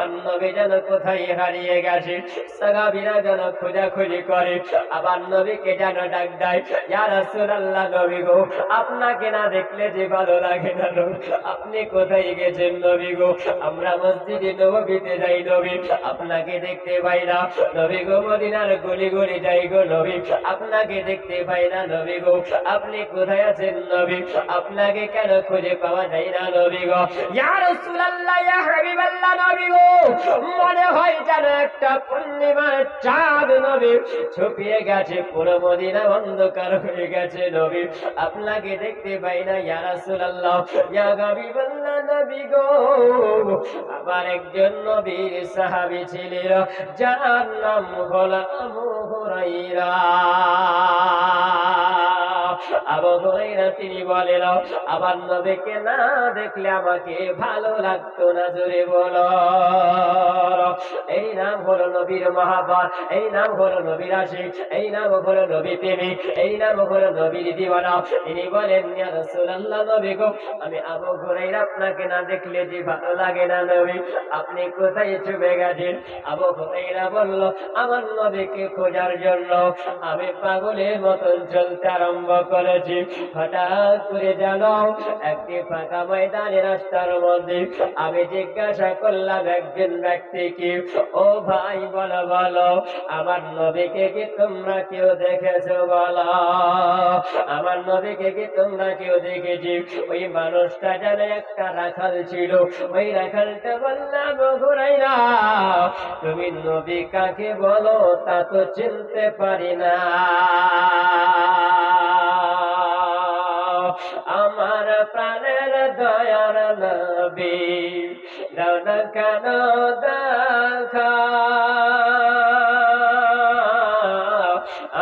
আমার নবী যেন কোথায় হারিয়ে গেছে। সাহাবীরা যেন খোঁজাখুঁজি করে, আবার নবীকে যেন ডাক দেয়, ইয়া রাসূলুল্লাহ, নবী গো, আপনাকে না দেখলে যে ভালো লাগে না নবী, আপনি কোথায় গেছেন নবী গো? আমরা মসজিদে নববীতে যাই নবী, আপনাকে দেখতে পাই না নবী গো। মদিনার গলি গলি যাই গো নবী, আপনাকে দেখতে পাই না নবী গো। আপনি কোথায় আছেন নবী? আপনাকে কেন খুঁজে পাওয়া যায় না নবী গো? ইয়া রাসূলুল্লাহ, ইয়া হাবিবাল্লাহ, নবী গো, মনে হয় যেন একটা পূর্ণিমার চাঁদ নবী ছুপিয়ে গেছে, পুরো মদিনা অন্ধকার হয়ে গেছে নবী, আপনাকে দেখতে পাই না ইয়া রাসূলুল্লাহ, ইয়া হাবিবাল্লাহ, নবী গো। আবার একজন নবীর সাহাবী ছিলেন, যার নাম হলো আবু হুরায়রা। আবু হুরায়রা তিনি বলেন, আমার নবীকে না দেখলে আমাকে ভালো লাগতো না। জোরে বলো। এই নাম হলো নবীর মহাব্বত, এই নাম হলো নবীর আশিক, এই নাম হলো নবী প্রেমিক, এই নাম হলো নবীর দিওয়ানা। তিনি বলেন, ইয়া রাসূলুল্লাহ, নবী গো, আমি আবু হুরায়রা আপনাকে না দেখলে যে ভালো লাগে না নবী, আপনি কোথায় চলে গেছেন? আবু হুরায়রা বলল, আমার নবীকে খোঁজার জন্য আমি পাগলের মতন চলতে আরম্ভ করেছি। হঠাৎ করে জানো একটি ফাঁকা ময়দানে রাস্তার মধ্যে আমি জিজ্ঞাসা করলাম একজন ব্যক্তিকে, ও ভাই বলো বলো, আমার নবীকে কি তোমরা কেউ দেখেছো? বলো, আমার নবীকে কি তোমরা কেউ দেখেছি? ওই মানুষটা যেন একটা রাখাল ছিল। ওই রাখালটা বললাম, আবু হুরায়রা, তুমি নবী কাকে বলো তা তো চিনতে পারি না। আমার প্রাণের দয়ার নবী, দাও না কেন দেখা,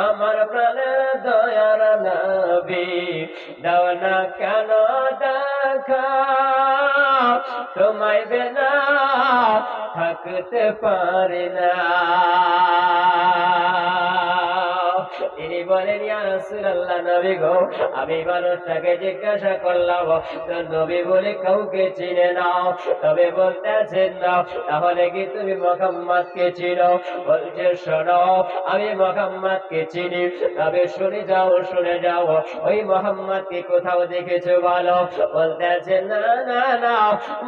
আমার প্রাণের দয়ার নবী, দাও না কেন দেখা, তোমায় বিনা থাকতে পারি না। তিনি বলেন, ইয়া রাসূলুল্লাহ, নবী গো, আমি মানুষটাকে জিজ্ঞাসা করলাম, তো নবী বলে কাউকে চিনে নাও? তবে বলতেছেন না, তাহলে কি তুমি মুহাম্মদকে চিনো? বলছে, শোনো, আমি মুহাম্মদকে চিনি, তবে শুনে যাও, শুনে যাও, ওই মুহাম্মদকে কোথাও দেখেছো বলো? বলতেছেন, না না না,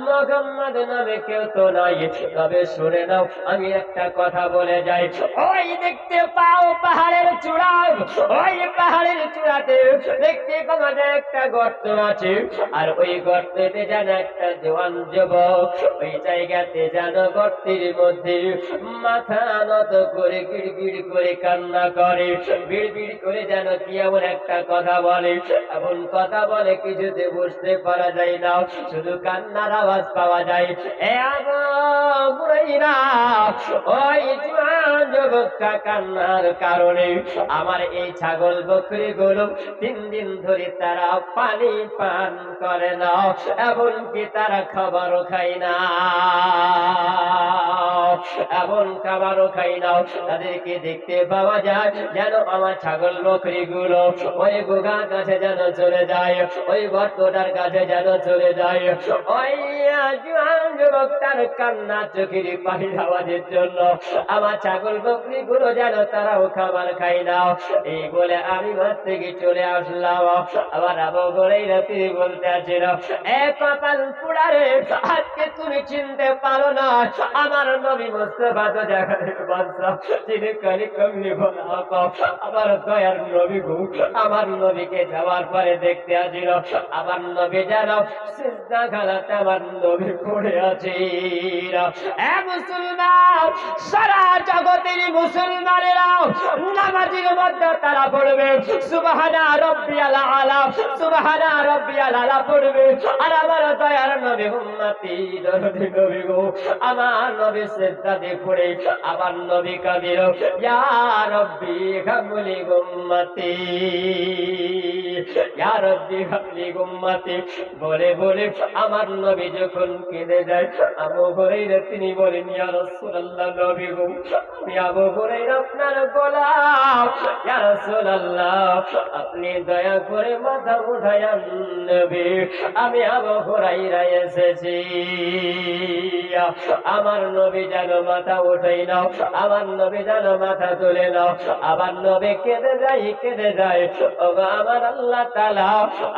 মুহাম্মদ নামে কেউ তো নাই, তবে শুনে নাও, আমি একটা কথা বলে যাই। ওই দেখতে পাও পাহাড়ের চূড়া, ওই পাহাড়ের চূড়াতে দেখতে পাওয়া যায় একটা গর্ত আছে, আর ওই গর্তেতে যেন একটা জওয়ান যুবক ওই জায়গাতে যেন গর্তের মধ্যে মাথা নত করে গিড়গিড় করে কান্না করে, বিড়বিড় করে যেন কি এমন একটা কথা বলে। এমন কথা বলে কিছুতে বুঝতে পারা যায় না, শুধু কান্নার আওয়াজ পাওয়া যায়। এ আবু হুরায়রা, ওই জওয়ান যুবকটা কান্নার কারণে আমার এই ছাগল বকরি গুলো 3 দিন ধরে তারা পানি পান করে না, এমনকি তারা খাবারও খায় না, এমন খাবারও খাই না। তাদেরকে দেখতে পাওয়া যায় যেন আমার ছাগল বকরি গুলো ওই গোগার কাছে যেন চলে যায়, ওই গর্তটার কাছে যেন চলে যায়। ওই জওয়ান যুবকটার কান্না চোখের পানির আওয়াজের জন্য আমার ছাগল বকরি গুলো যেন তারাও খাবার খাই না। এই বলে আমি ঘর থেকে চলে আসলাম। আবার আবু হুরায়রা তিনি বলতে আছেন, এ কপাল পোড়া রে, আজকে তুমি চিনতে পারো না আমার নবী মুস্তাফা তো জাহানের বাদশা, যিনি কালি কমলি বলা আমার দয়ার নবী গো। আমার নবীকে যাওয়ার পরে দেখতে আসিল, আমার নবী যেন সিজদা খানাতে আমার নবী পড়ে আছে। এ মুসলমান, সারা জগতের মুসলমানেরা নামাজের মধ্যে তারা পড়বে সুবহানা রাব্বিয়াল আলা, সুবহানা রাব্বিয়াল আলা পড়বে, আর আমার দয়ার নবী উম্মতি দরদি নবী গো, আমার নবী সিজদাতে পড়ে আমার নবী কাঁদিল, ইয়া রাব্বি হামলি উম্মতি। ইয়া রাব্বি হাবলি উম্মতি বলে বলে আমার নবী যখন কেঁদে যায় আবু হুরায়রা তিনি বলেন ইয়া রাসূলুল্লাহ নবী গো আমি আবু হুরায়রা আপনার গোলাম ইয়া রাসূলুল্লাহ আপনি দয়া করে মাথা উঠায়ান নবী আমি আবু হুরায়রা এসেছি আমার নবী যেন মাথা উঠাই নাও আমার নবী যেন মাথা তুলে নাও আমার নবী কেঁদে যায় ওগো আমার আল্লাহ তাআলা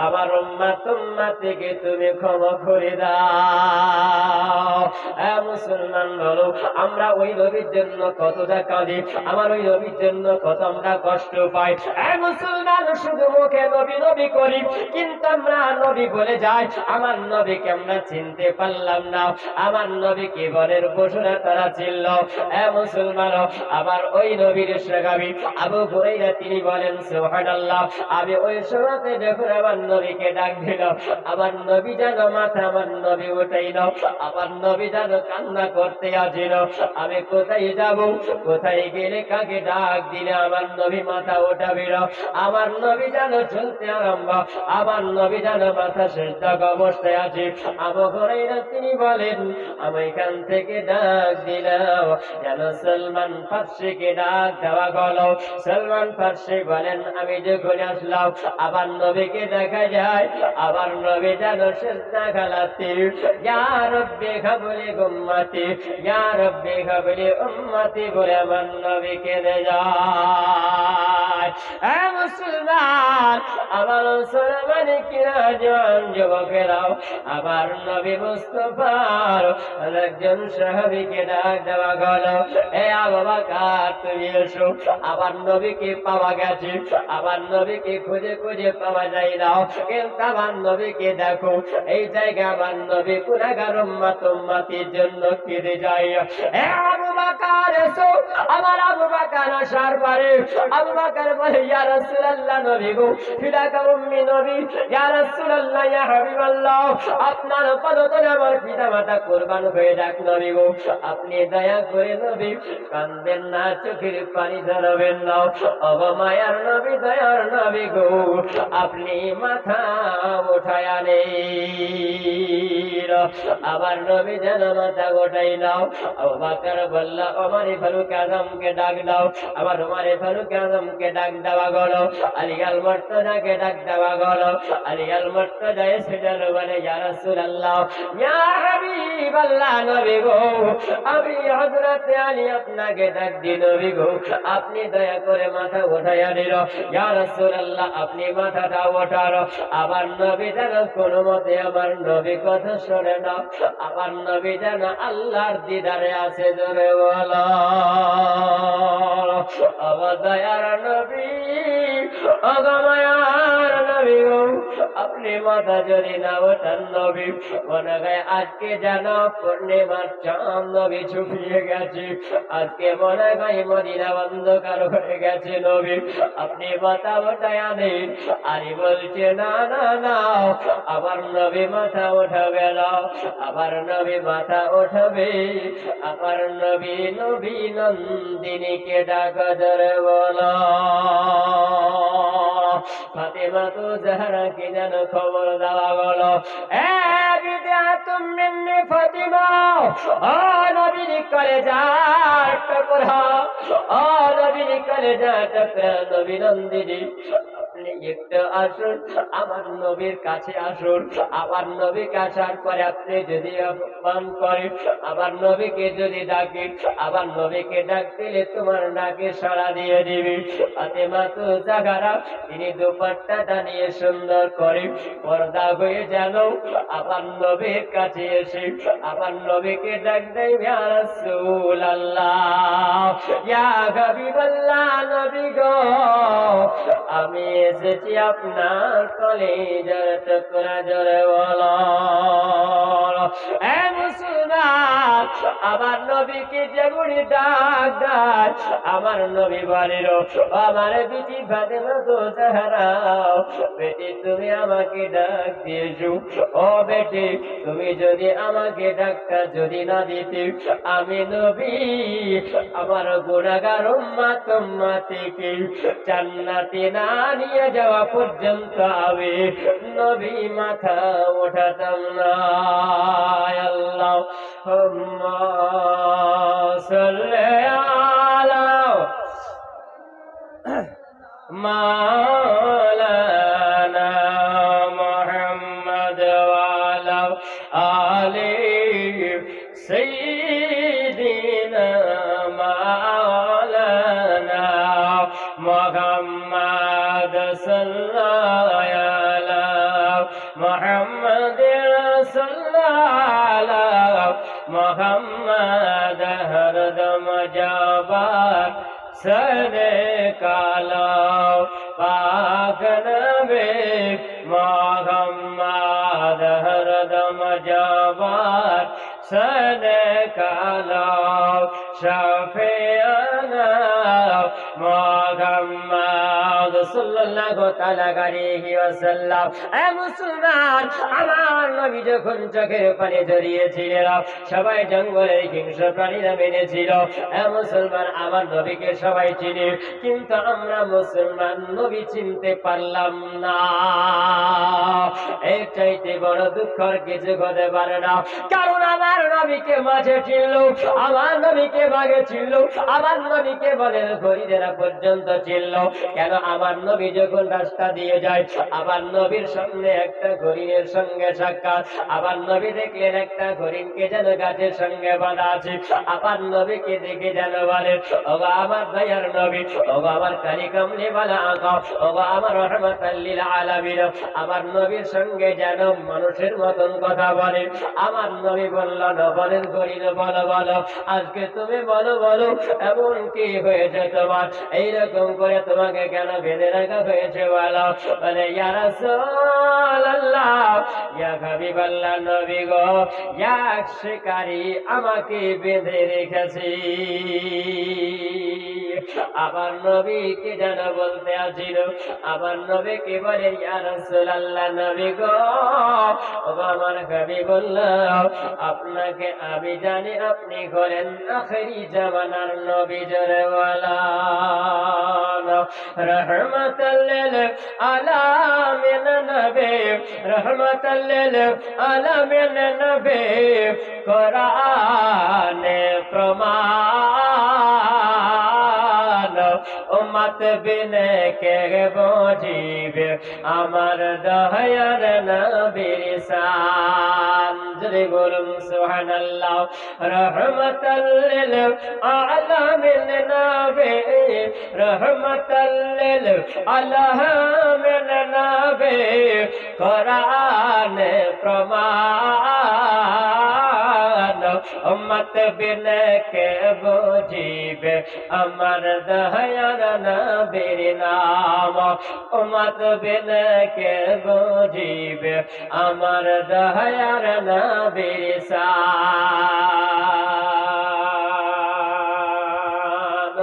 আমার উম্মতকে তুমি ক্ষমা করে দাও মুসলমান বলো আমরা ওই নবীর জন্য কতটা কাঁদি আমার ওই নবীর জন্য কত আমরা কষ্ট পাই মুসলমান শুধু মুখে নবী নবী করি কিন্তু আমরা নবী বলে যাই আমার নবীকে আমরা চিনতে পারলাম না আমার নবী জীবনের ঘোষণা তারা ছিল মুসলমান আবার ওই নবীর সাহাবী আবু হুরায়রা তিনি বলেন সুবহানাল্লাহ আমি ওই সময়তে যখন আমার নবীকে ডাক দিল আমার নবী যেন মাথা আমার নবী উঠাইল আমার নবী যেন কান্না করতে আসিল আমি কোথায় যাব কোথায় গেলে কাকে ডাক দিলে আমার নবী মাথা উঠাবে আমার নবী যেন চলতে আরম্ভ আমার নবী যেন মাথা সিজদা অবস্থায় আছে আবু হুরায়রা তিনি বলেন আমি এখান থেকে ডাক দিলাম যেন সালমান ফারসিকে ডাক দেওয়া গেল সালমান ফারসি বলেন আমি যখন আসলাম আবার নবীকে দেখা যায় আবার নবী যেন সিজদা খালাতে ইয়া রাব্বি হাবলি উম্মতি ইয়া রাব্বি হাবলি উম্মতি বলে আমার নবী কেঁদে যায় মুসলমান আমার মুসলমান কিনা জওয়ান যুবকেরাও আবার নবী মুস্তাফার একজন সাহাবীকে ডাক দেওয়া গেল এ আবু বকর তুমি এসো আবার নবীকে পাওয়া গেছে আবার নবীকে খুঁজে খুঁজে পাওয়া যায় না কিন্তু আমার নবীকে দেখো এই জায়গা আমার নবী গুনাহগার উম্মতির জন্য কেঁদে যায় এ আবু বকর এসো আমার আবু বকর আসার পরে আবু বকর বলে ইয়া রাসূলুল্লাহ নবী গো ফিদাকা উম্মি নবী ইয়া রাসূলুল্লাহ ইয়া হাবিবাল্লাহ আপনার পদতলে আমার পিতামাতা কুরবান হয়ে যাক নবী গো আপনি দয়া করে নবী কাঁদবেন না চোখের পানি ঝরাবেন না ওগো মায়ার নবী দয়ার নবী গো আপনি মাথা উঠায়া নেন আবার নবী যেন মাথা উঠাই নাও আবু বকর বলল ওমর ফারুক আজমকে ডাক দাও আবার ওমর ফারুক আজমকে ডাক দেওয়া গেল আলী আল মুর্তজাকে ডাক দেওয়া গেল আলী আল মুর্তজা এসে যেন বলে ইয়া রাসূলুল্লাহ ইয়া হাবিবাল্লাহ নবী গো আমি হযরত আলী আপনাকে ডাক দিই নবী গো আপনি দয়া করে মাথা উঠাইয়া দিল ইয়া রাসূলুল্লাহ আপনি মাথাটা ওঠানো আবার নবী যেন কোনো মতে আমার নবী কথা শোনে না আমার নবী যেন আল্লাহর দিদারে আছে জোরে বলো আমার দয়ার নবী ওগো মায়ার নবী গো আপনি মাথা যদি না ওঠান নবী মনে হয় আজকে যেন পূর্ণিমার চাঁদ নবী ছুপিয়ে গেছে আজকে মনে হয় মদিনা অন্ধকার হয়ে গেছে নবী আপনি মাথা ওঠায়া নেন আরে বলছে না না না আবার নবী মাথা ওঠাবে না আবার নবী মাথা ওঠাবে আবার নবী নবী নন্দিনীকে ডাক ধরে বলো ফাতেমা তো জাহরা কে যেন খবর দেওয়া গেল এ বিদাতুম মিন্নি ফাতিমা ও নবীর কলেজার টুকরা ও নবীর কলেজার টুকরা নবী নন্দিনী আপনি একটু আসুন আমার নবীর কাছে আসুন আবার নবীকে আসার পরে আপনি যদি অপমান করেন আবার নবীকে যদি ডাকেন আবার নবীকে ডাক দিলে তোমার ডাকে সাড়া দিয়ে দিবি ফাতেমা তো জাহরা তিনি দুপাট্টাটা নিয়ে সুন্দর করে পর্দা হয়ে যেন আবার নবীর কাছে এসে আবার নবীকে ডাক দেয় ইয়া রাসূলুল্লাহ ইয়া হাবিবাল্লাহ নবী গো আমি এসেছি আপনার কলেজার টুকরা জোরে বলো এ মুসলমান আমার নবীকে যেমনি ডাক ডাক আমার নবী বলেন আমার বিটি ফাতেমা তো জাহরা বেটি তুমি আমাকে ডাক দিয়েছো ও বেটি তুমি যদি আমাকে ডাকটা যদি না দিতে আমি নবী আমার গুনাহগার উম্মত উম্মতিকে জান্নাতে না নিয়ে যাওয়া পর্যন্ত আমি নবী মাথা ওঠাতাম না আল্লাহুম্মা সাল্লি আলা মাওলানা মুহাম্মদ ওয়া আলা আলি সাইয়্যিদিনা মাওলানা মুহাম্মদ সাল্লাল্লাহু আলা মুহাম্মদ সাল্লাল্লাহু মুহাম্মদ হরদম জবান সরে কালো পাক নবী মুহাম্মদ হরদম জবান সরে কালো শফিয়ানা মুহাম্মদ সাল্লাল্লাহু তাআলা আলাইহি ওয়াসাল্লাম। এ মুসলমান, আমার নবী যখন চোখের পানি ঝরিয়েছিলেন সবাই জঙ্গলের হিংস্র প্রাণীরা মেনেছিল। এ মুসলমান, আমার নবীকে সবাই চিনি, কিন্তু আমরা মুসলমান নবী চিনতে পারলাম না। এর চাইতে বড় দুঃখের কিছু হতে পারে না, কারণ আমার নবীকে মাঝে চিনল, আমার নবীকে বাগে চিনল, আমার নবীকে বলেন গরিবেরা পর্যন্ত চিনল। কেন? আমার নবী যখন রাস্তা দিয়ে যায়, আমার নবীর সামনে একটা হরিণের সঙ্গে সাক্ষাৎ, আমার নবী দেখলেন একটা হরিণকে যেন গাছের সঙ্গে বাঁধা আছে, আমার নবীকে দেখে যেন বলেন ওগো আমার দয়ার নবী, ওগো আমার কালী কামলি বালা আঁকা, ওগো আমার রহমাতাল লিল আলামিন। আমার নবীর সঙ্গে যেন মানুষের মতন কথা বলে। আমার নবী বলল না, বলেন হরিণ বলো বলো, আজকে তুমি বলো বলো এমন কি হয়েছে তোমার, এইরকম করে তোমাকে কেন বেঁধে রাখা হয়েছে বলো। বলে ইয়া রাসূলুল্লাহ, ইয়া হাবিবাল্লাহ, নবী গো, এক শিকারী আমাকে বেঁধে রেখেছে। আমার নবীকে যেন বলতে আসিল, আমার নবীকে বলে ইয়া রাসূলুল্লাহ, নবী গো, আমার হাবিবাল্লাহ, আপনাকে আমি জানি আপনি হলেন আখিরি জামানার নবী, জোরে ওয়ালা রহমাতাল লিল আলামিন নবী, রহমাতাল লিল আলামিন নবী, কোরআনে প্রমাণ উম্মত বিনে কে বুঝিবে আমার দয়ার নবীর শান। জোরে বলুন সুবহানাল্লাহ। রহমাতাল লিল আলামিন নবী, রহমাতাল লিল আলামিন নবী, কোরআনে প্রমাণ উম্মত বিনে কে বুঝিবে আমার দয়ার নবীর নাম, উম্মত বিনে কে বুঝিবে আমার দয়ার নবীর শান।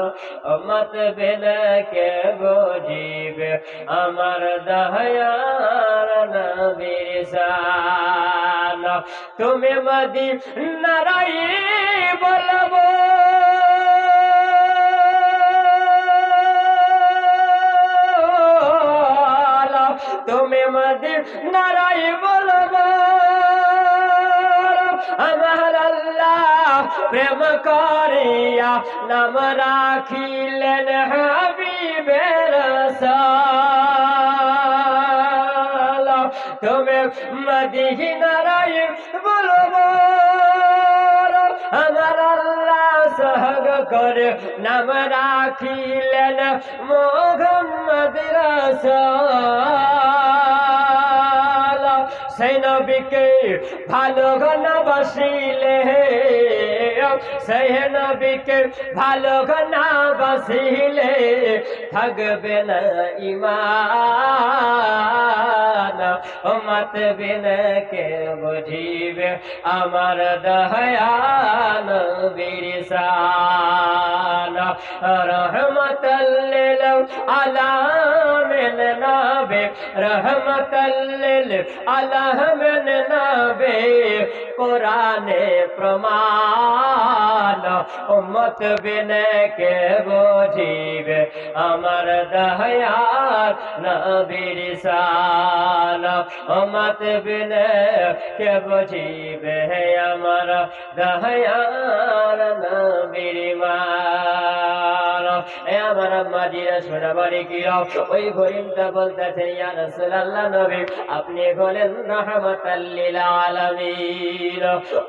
উম্মত বিনে কে বুঝিবে আমার দয়ার নবীর শান। তুমি মদিনায় বলবো তুমি মদিনায় বলবো আমার আল্লাহ প্রেম করিয়া নাম রাখিলেন হাবিবের রাসূল। তুমি মদিনায় বলবো আমার আল্লাহ সহগ করে নাম রাখিলেন মুহাম্মদ রাসূল। সেই নবীকে ভালো না বাসিলে গো সেই নবীকে ভালো না বাসিলে থাকবে না ঈমান উম্মত বিনে কে বুঝিবে আমার দয়াল নবীর শান রহমতাল লিল আলামিন নবী রহমতাল লিল আলামিন নবী কোরআনে প্রমাণ উম্মত বিনে কে বুঝিবে আমার দয়াল নবীর শান উম্মত বিনে কে বুঝিবে আমার দয়াল নবীর মান এ আমার মাজিরা সোনাবাড়ি কিরা ওই হরিণটা বলতেছেন ইয়া রাসূলুল্লাহ নবী আপনি হলেন রাহমাতাল লিল আলামিন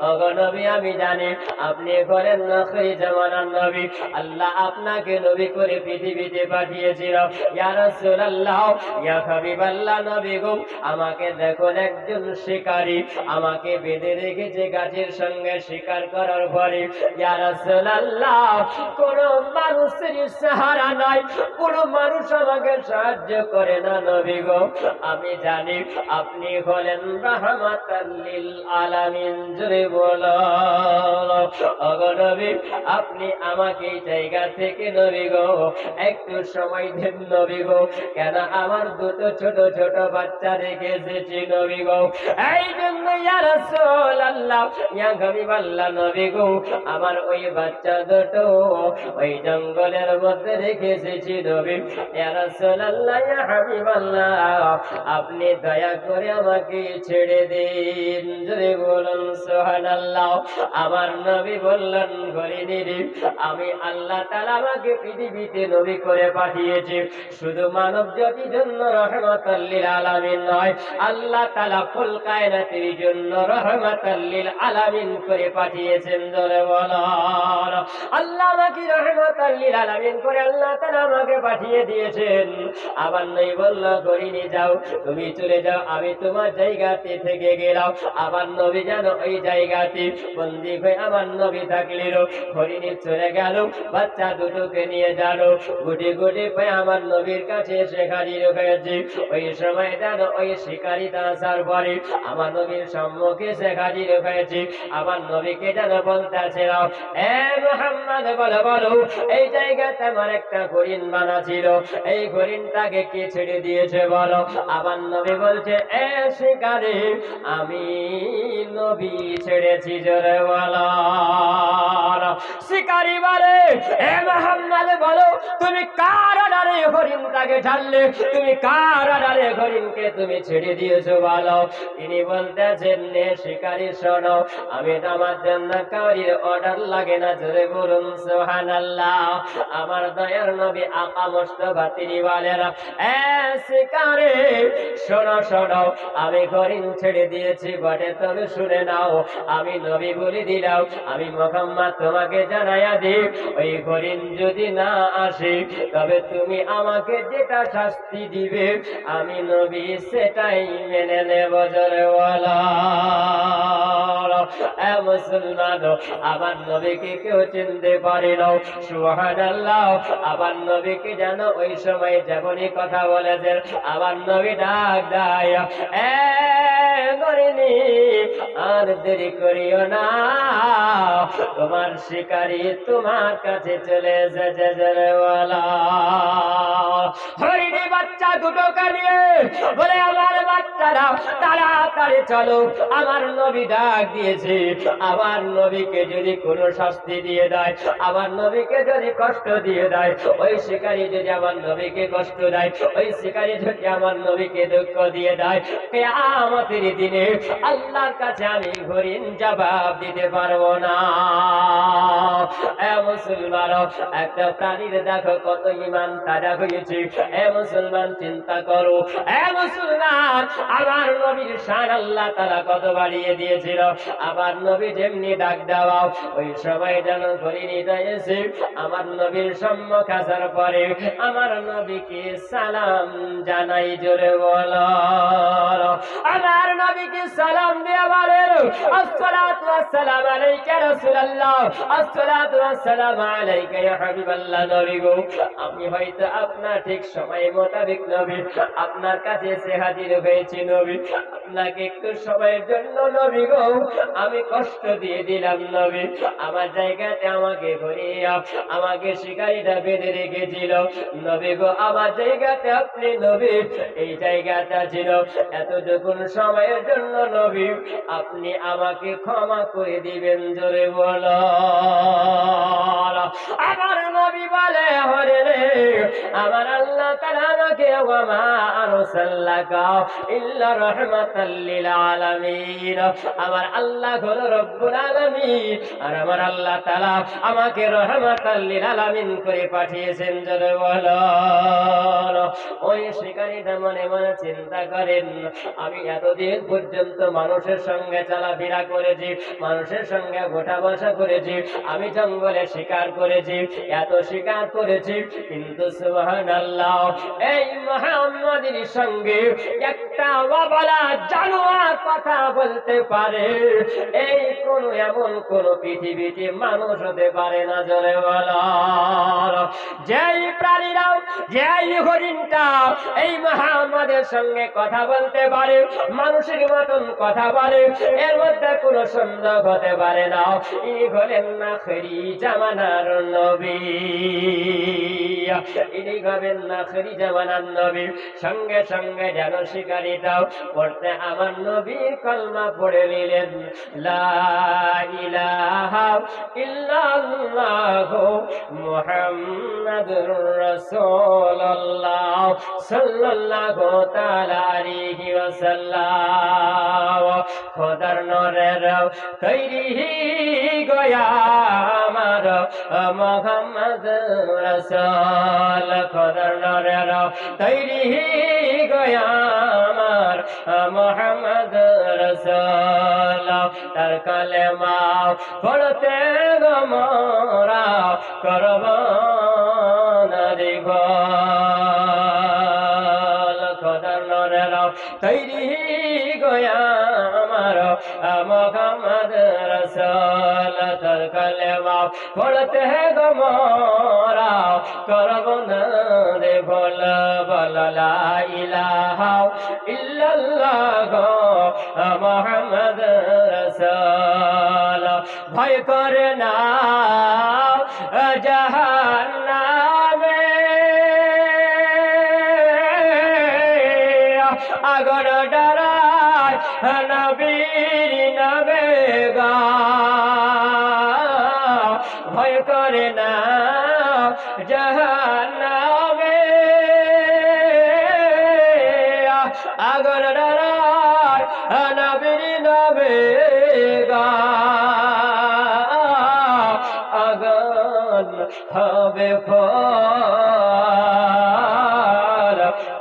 ওগো নবী আমি জানি আপনি হলেন আখিরি জামানার নবী আল্লাহ আপনাকে নবী করে পৃথিবীতে পাঠিয়েছিল ইয়া রাসূলুল্লাহ ইয়া হাবিবাল্লাহ নবী গো আমাকে দেখুন একজন শিকারী আমাকে বেঁধে রেখেছে গাছের সঙ্গে শিকার করার পরে ইয়া রাসূলুল্লাহ কোন মানুষের সাহারা নাই কোন মানুষ আমাকে সাহায্য করে না নবী গো আমি জানি আপনি হলেন রাহমাতাল লিল আলামিন জোরে বলো ওগো নবী আপনি আমাকে এই জায়গা থেকে নবী গো একটু সময় দেন নবী গো কেন আমার দুটো ছোট ছোট বাচ্চা রেখে এসেছি নবী গো এই জন্য ইয়া রাসূলুল্লাহ ইয়া হাবিবাল্লাহ নবী গো আমার ওই বাচ্চা দুটো ওই জঙ্গলের মধ্যে রেখে এসেছি নবী ইয়া রাসূলুল্লাহ ইয়া হাবিবাল্লাহ আপনি দয়া করে আমাকে ছেড়ে দিন জোরে বলুন সুবহানাল্লাহ আমার নবী বললেন ঘরিনীরে আমি আল্লাহ তাআলা আমাকে পৃথিবীতে নবী করে পাঠিয়েছি শুধু মানব জাতির জন্য রাহমাতাল লিল আলামিন নয় আল্লাহ তাআলা কুল কায়নাতের জন্য রাহমাতাল লিল আলামিন করে পাঠিয়েছেন জোরে বলুন আল্লাহ আমাকে রাহমাতাল লিল আলামিন করে আল্লাহ তাআলা আমাকে পাঠিয়ে দিয়েছেন আবার নবী বলল ঘরিনী যাও তুমি চলে যাও আমি তোমার জায়গাতে থেকে গেলাম আবার নবী জানো ওই জায়গাতে বন্দী হয়ে আমার নবী থাকলেন হরিণী চলে গেল বাচ্চা দুটোকে নিয়ে জানো গুটি গুটি পেয়ে আমার নবীর কাছে এসে হাজির হয়েছে ওই সময় জানো ওই শিকারিটা আসার পরে আমার নবীর সম্মুখে সে হাজির হয়েছে আমার নবীকে যেন বলতেছে এ মুহাম্মদ বলো বলো এই জায়গাতে আমার একটা হরিণ বানা ছিল এই হরিণটাকে কে ছেড়ে দিয়েছে বলো আমার নবী বলছে এ শিকারী আমি নবী ছেড়েছি জোরে বলো শিকারী বলে এ মুহাম্মদ বলো তুমি কার আড়ালে হরিণটাকে ছাড়লে তুমি কার আড়ালে হরিণকে তুমি ছেড়ে দিয়েছো বলো তিনি বলতেছেন নে শিকারী শোনো আমি আমার জন্য কাউরির অর্ডার লাগে না জোরে বলুন সুবহানাল্লাহ আমার দয়ার নবী আকা মুস্তাফা তিনি বলেন এ শিকারী শোনো শোনো আমি হরিণ ছেড়ে দিয়েছি বটে তবে শুনে নাও আমি নবী বলে দিলাম আমি মুহাম্মদ তোমাকে জানাইয়া দিই ওই হরিণ যদি না আসে তবে তুমি আমাকে যেটা শাস্তি দিবে আমি নবী সেটাই মেনে নেব জোরে বলো এ মুসলমান আমার নবীকে কেউ চিনতে পারে না সুবহানাল্লাহ আমার নবীকে জানো ওই সময় যেমনই কথা বলেছেন আমার নবী ডাক দেয় এ ঘরিনী আর দেরি করিও না তোমার শিকারী তোমার কাছে চলে এসেছে জোরে বলো হরিণী বাচ্চা দুটোকে নিয়ে বলে আমার বাচ্চারা তাড়াতাড়ি চলো আমার নবী ডাক দিয়েছে আমার নবীকে যদি কোনো শাস্তি দিয়ে দেয় আমার নবীকে যদি কষ্ট দিয়ে দেয় ওই শিকারী যদি আমার নবীকে কষ্ট দেয় ওই শিকারী যদি আমার নবীকে দুঃখ দিয়ে দেয় কিয়ামতের দিনে আল্লাহর কাছে আমি হরিণ জবাব দিতে পারবো না এ মুসলমান, একটা প্রাণীর দেখো কত ঈমান তাজা হয়েছে। এ মুসলমান চিন্তা করো, এ মুসলমান, আমার নবীর শান আল্লাহ তাআলা কত বাড়িয়ে দিয়েছিল। আমার নবী যেমনি ডাক দেওয়া, ওই সময় যেন পরিণীতা এসে আমার নবীর সম্মুখ আসার পরে আমার নবীকে সালাম জানাই, জোরে বলো। আমার নবীকে সালাম দিয়ে বলেন, আসসালাতু ওয়াসসালামু আলাইকা রাসূলুল্লাহ, আসসালাতু ওয়াসসালামু আলাইকা ইয়া হাবিবাল্লাহ। নবী গো, আমি হয়তো আপনার ঠিক সময় মোতাবেক নবী আপনার কাছে এসে হাজির হয়েছি। নবী, আপনাকে একটু সময়ের জন্য নবী গো আমি কষ্ট দিয়ে দিলাম। নবী, আমার জায়গাতে আমাকে ঘুরিয়ে আমাকে শিকারীটা বেঁধে রেখেছিল। নবী গো, আমার জায়গাতে আপনি নবী এই জায়গাটা ছিল, এতটুকু সময়ের জন্য নবী আপনি আমাকে ক্ষমা করে দিবেন, জোরে বলো। আমার নবী বলে, হরে রে, আমার আল্লাহ তাআলা আমাকে ওয়ামা আরসালনাকা ইল্লা রাহমাতাল লিল আলামিন, আমার আল্লাহ হলো রব্বুল আলামিন, আর আমার আল্লাহ তাআলা আমাকে রহমাতাল লিল আলামিন করে পাঠিয়েছেন, জোরে বলো। ওই শিকারীটা মনে মনে চিন্তা করেন, আমি এতদিন পর্যন্ত মানুষের সঙ্গে চলাফেরা করেছি, মানুষের সঙ্গে গোটা বসা করেছি, আমি জঙ্গলে শিকার করেছি, এত শিকার করেছি, কিন্তু সুবহানাল্লাহ, এই মুহাম্মাদের সঙ্গে একটা অবলা জানোয়ার কথা বলতে পারে, এই কোন এমন কোন পৃথিবীতে মানুষ হতে পারে না, জোরে বলো। যেই প্রাণীরা, যেই হরিণটা এই মুহাম্মাদের সঙ্গে কথা বলতে পারে, মানুষের মতন কথা বলে, এর মধ্যে কোনো সন্দেহ হতে পারে না, ইনি হলেন আখিরি জামানার নবী, ইনি হবেন আখিরি জামানার নবী। সঙ্গে সঙ্গে যেন শিকারীটাও পড়তে আমার নবীর কলমা পড়ে নিলেন, লা ইলাহা ইল্লাল্লাহু মুহাম্মাদুর রাসূলুল্লাহ সাল্লাল্লাহু তাআলা আলাইহি ওয়াসাল্লাম। খোদার নূরের তৈরি গয়া আমার মুহাম্মদ রাসূল, খোদার নূরের তৈরি গয়া আমার মুহাম্মদ রাসূল, তার কালেমা পড়তে গো মোরা করব না রিঘল, খোদার নূরের তৈরি গয়া আমার মুহাম্মদ রাসূল, তার কালেমা পড়তে গো মোরা করব না রে ভুল। বলো লা ইলাহা ইল্লাল্লাহু মুহাম্মদ রাসূল। ভয় করে না জাহান্নামে, আগুন ডরায় নবীর নামে গা, ভয় করে না জাহান্নামে, আগুন ডরায় নবীর নামে গা, আগুন হবে ফল,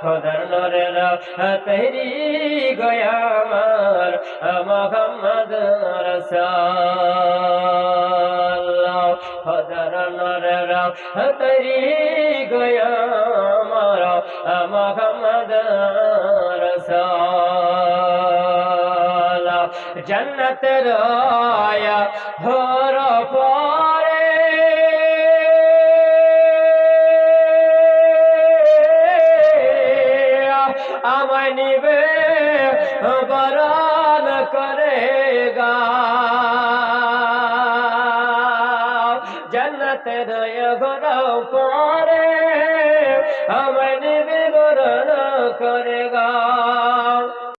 খোদার নূরের তৈরি গয়া আমার মুহাম্মদ রাসূল, খোদার নূরের তৈরি গয়া আমার মুহাম্মদ রাসূল। জান্নাতের আয়া হর পরে আমায় নিবে বরণ করে গা, জান্নাতের ঘর পরে আমায় নিবে বরণ করে গা,